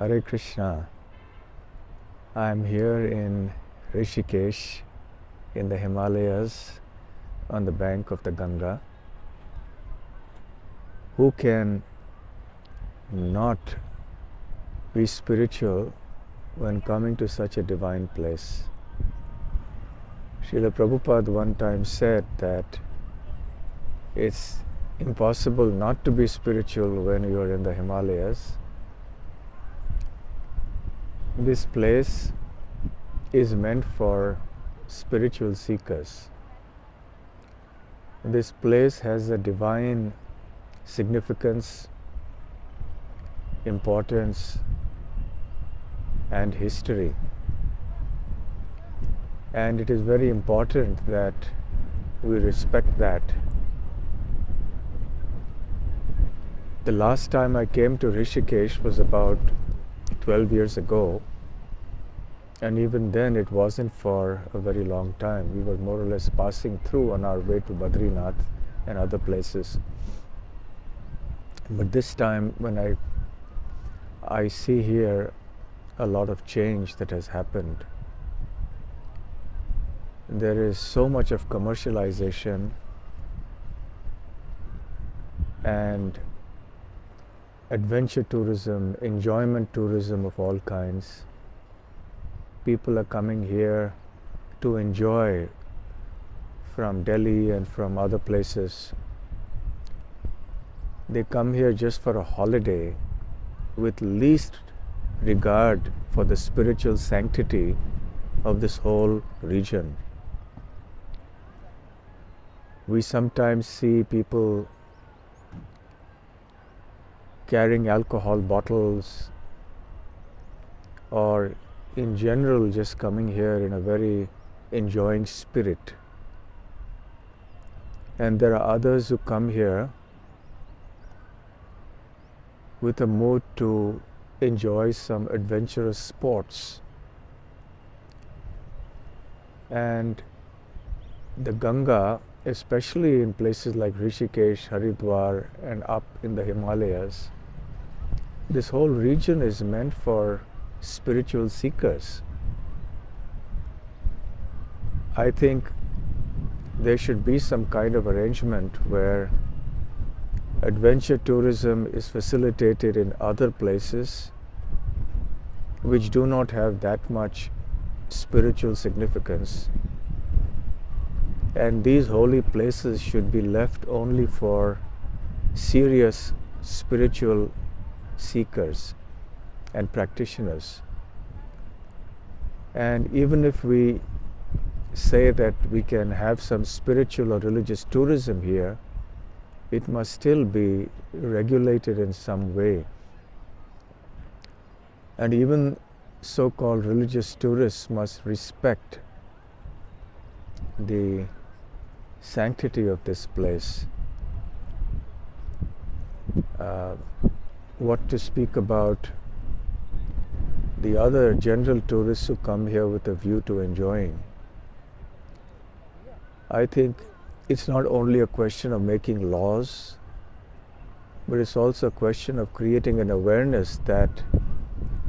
Hare Krishna. I am here in Rishikesh in the Himalayas on the bank of the Ganga. Who can not be spiritual when coming to such a divine place? Srila Prabhupada one time said that it's impossible not to be spiritual when you are in the Himalayas. This place is meant for spiritual seekers. This place has a divine significance, importance, and history. And it is very important that we respect that. The last time I came to Rishikesh was about 12 years ago, and even then it wasn't for a very long time. We were more or less passing through on our way to Badrinath and other places. But this time when I see here a lot of change that has happened. There is so much of commercialization and adventure tourism, enjoyment tourism of all kinds. People are coming here to enjoy from Delhi and from other places. They come here just for a holiday with least regard for the spiritual sanctity of this whole region. We sometimes see people carrying alcohol bottles, or in general just coming here in a very enjoying spirit. And there are others who come here with a mood to enjoy some adventurous sports. And the Ganga, especially in places like Rishikesh, Haridwar, and up in the Himalayas, this whole region is meant for spiritual seekers. I think there should be some kind of arrangement where adventure tourism is facilitated in other places which do not have that much spiritual significance, and these holy places should be left only for serious spiritual seekers and practitioners. And even if we say that we can have some spiritual or religious tourism here, it must still be regulated in some way. And even so-called religious tourists must respect the sanctity of this place. What to speak about the other general tourists who come here with a view to enjoying. I think it's not only a question of making laws, but it's also a question of creating an awareness that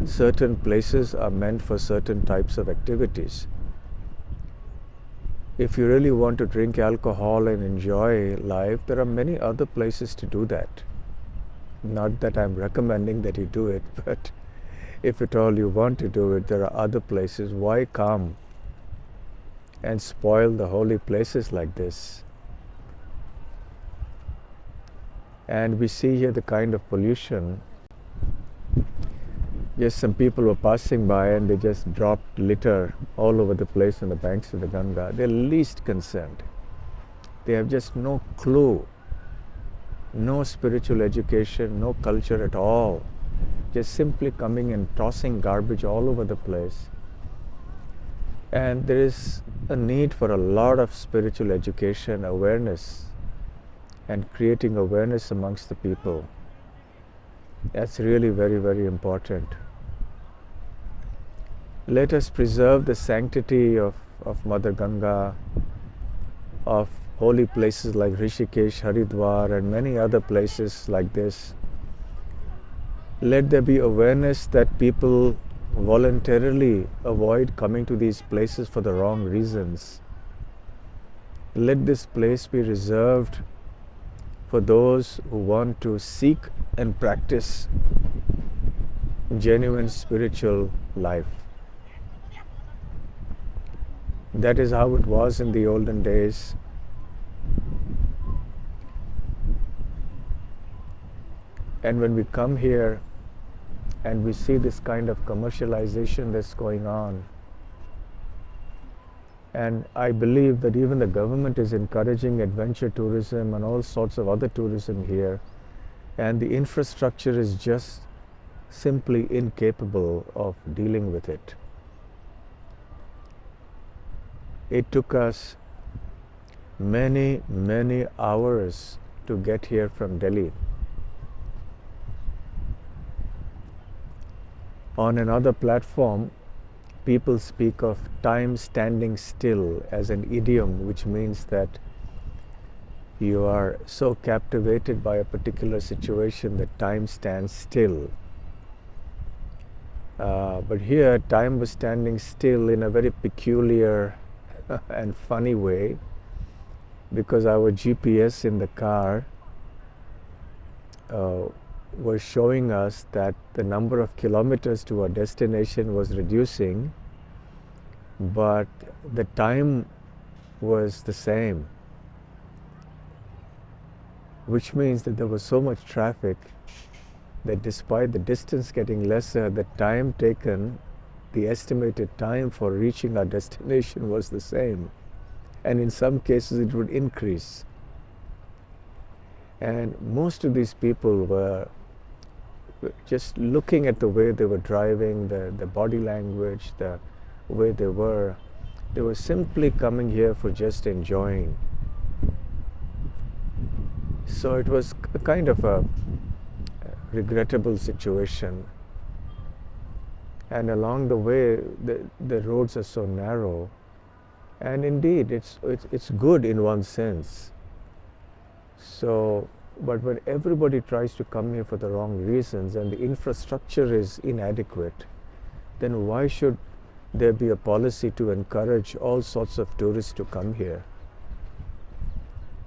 certain places are meant for certain types of activities. If you really want to drink alcohol and enjoy life, there are many other places to do that. Not that I'm recommending that you do it, but if at all you want to do it, there are other places. Why come and spoil the holy places like this? And we see here the kind of pollution. Yes, some people were passing by and they just dropped litter all over the place on the banks of the Ganga. They're least concerned. They have just no clue, no spiritual education, no culture at all. Just simply coming and tossing garbage all over the place. And there is a need for a lot of spiritual education, awareness, and creating awareness amongst the people. That's really very, very important. Let us preserve the sanctity of Mother Ganga, of holy places like Rishikesh, Haridwar, and many other places like this. Let there be awareness that people voluntarily avoid coming to these places for the wrong reasons. Let this place be reserved for those who want to seek and practice genuine spiritual life. That is how it was in the olden days. And when we come here and we see this kind of commercialization that's going on, and I believe that even the government is encouraging adventure tourism and all sorts of other tourism here, and the infrastructure is just simply incapable of dealing with it. It took us many, many hours to get here from Delhi. On another platform, people speak of time standing still as an idiom, which means that you are so captivated by a particular situation that time stands still. But here, time was standing still in a very peculiar and funny way, because our GPS in the car was showing us that the number of kilometers to our destination was reducing, but the time was the same, which means that there was so much traffic that despite the distance getting lesser, the time taken, the estimated time for reaching our destination was the same, and in some cases it would increase. And most of these people were just looking at the way they were driving, the body language, the way they were simply coming here for just enjoying. So it was a kind of a regrettable situation. And along the way, the roads are so narrow, and indeed it's good in one sense. So, but when everybody tries to come here for the wrong reasons and the infrastructure is inadequate, then why should there be a policy to encourage all sorts of tourists to come here?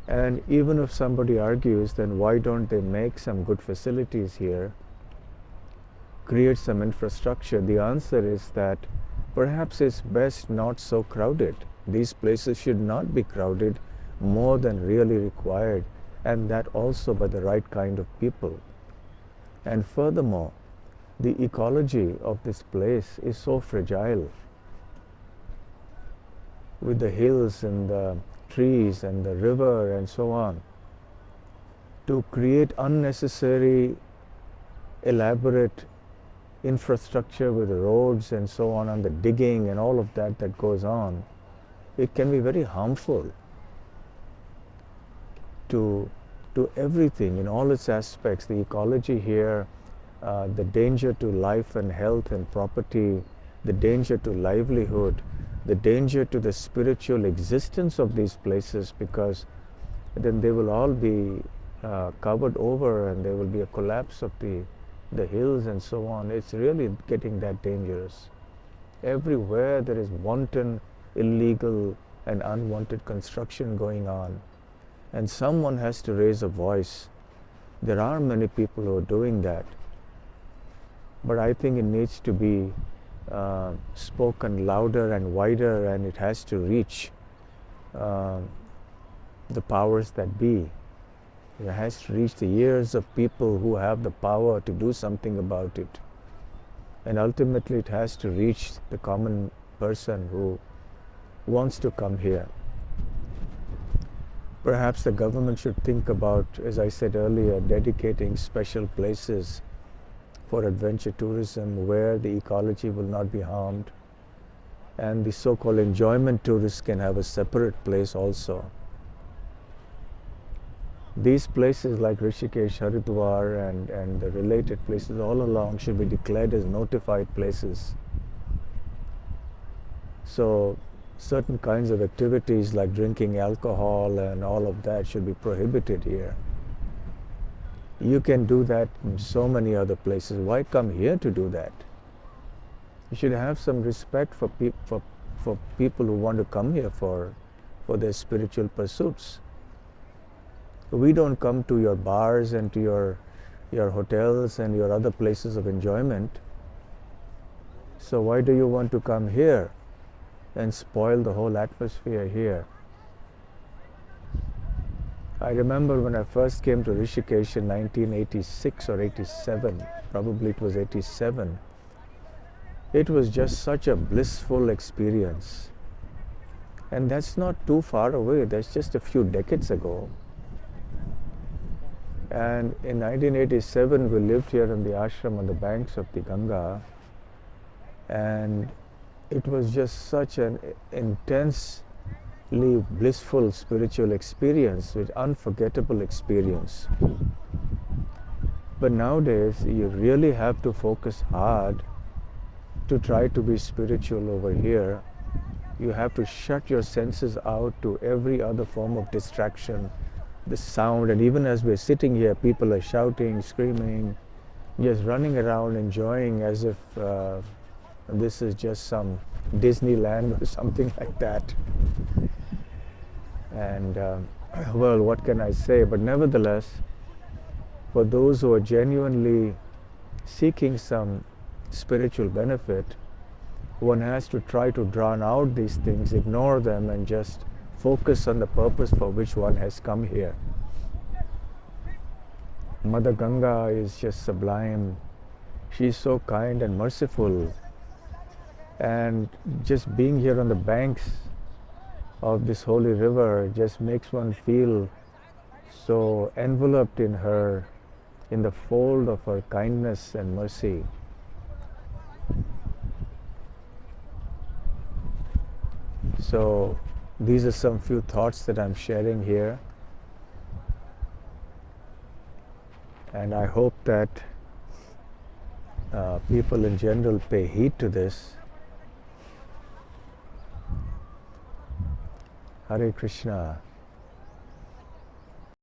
And even if somebody argues, then why don't they make some good facilities here, create some infrastructure? The answer is that perhaps it's best not so crowded. These places should not be crowded more than really required, and that also by the right kind of people. And furthermore, the ecology of this place is so fragile, with the hills and the trees and the river and so on. To create unnecessary, elaborate infrastructure with roads and so on, and the digging and all of that goes on, it can be very harmful to everything in all its aspects. The ecology here, the danger to life and health and property, the danger to livelihood, the danger to the spiritual existence of these places, because then they will all be covered over and there will be a collapse of the hills and so on. It's really getting that dangerous. Everywhere there is wanton, illegal and unwanted construction going on, and someone has to raise a voice. There are many people who are doing that, but I think it needs to be spoken louder and wider, and it has to reach the powers that be. It has to reach the ears of people who have the power to do something about it. And ultimately it has to reach the common person who wants to come here. Perhaps the government should think about, as I said earlier, dedicating special places for adventure tourism where the ecology will not be harmed, and the so-called enjoyment tourists can have a separate place also. These places like Rishikesh, Haridwar and the related places all along should be declared as notified places. So certain kinds of activities like drinking alcohol and all of that should be prohibited here. You can do that in so many other places. Why come here to do that? You should have some respect for people who want to come here for their spiritual pursuits. We don't come to your bars and to your hotels and your other places of enjoyment. So why do you want to come here and spoil the whole atmosphere here? I remember when I first came to Rishikesh in 1986 or 87, probably it was 87. It was just such a blissful experience. And that's not too far away, that's just a few decades ago. And in 1987, we lived here in the ashram on the banks of the Ganga. And it was just such an intensely blissful spiritual experience, with unforgettable experience. But nowadays, you really have to focus hard to try to be spiritual over here. You have to shut your senses out to every other form of distraction, the sound, and even as we're sitting here, people are shouting, screaming, just running around, enjoying as if this is just some Disneyland or something like that. And well, what can I say? But nevertheless, for those who are genuinely seeking some spiritual benefit, one has to try to drown out these things, ignore them, and just focus on the purpose for which one has come here. Mother Ganga is just sublime. She's so kind and merciful. And just being here on the banks of this holy river just makes one feel so enveloped in her, in the fold of her kindness and mercy. So these are some few thoughts that I'm sharing here, and I hope that people in general pay heed to this. Hare Krishna.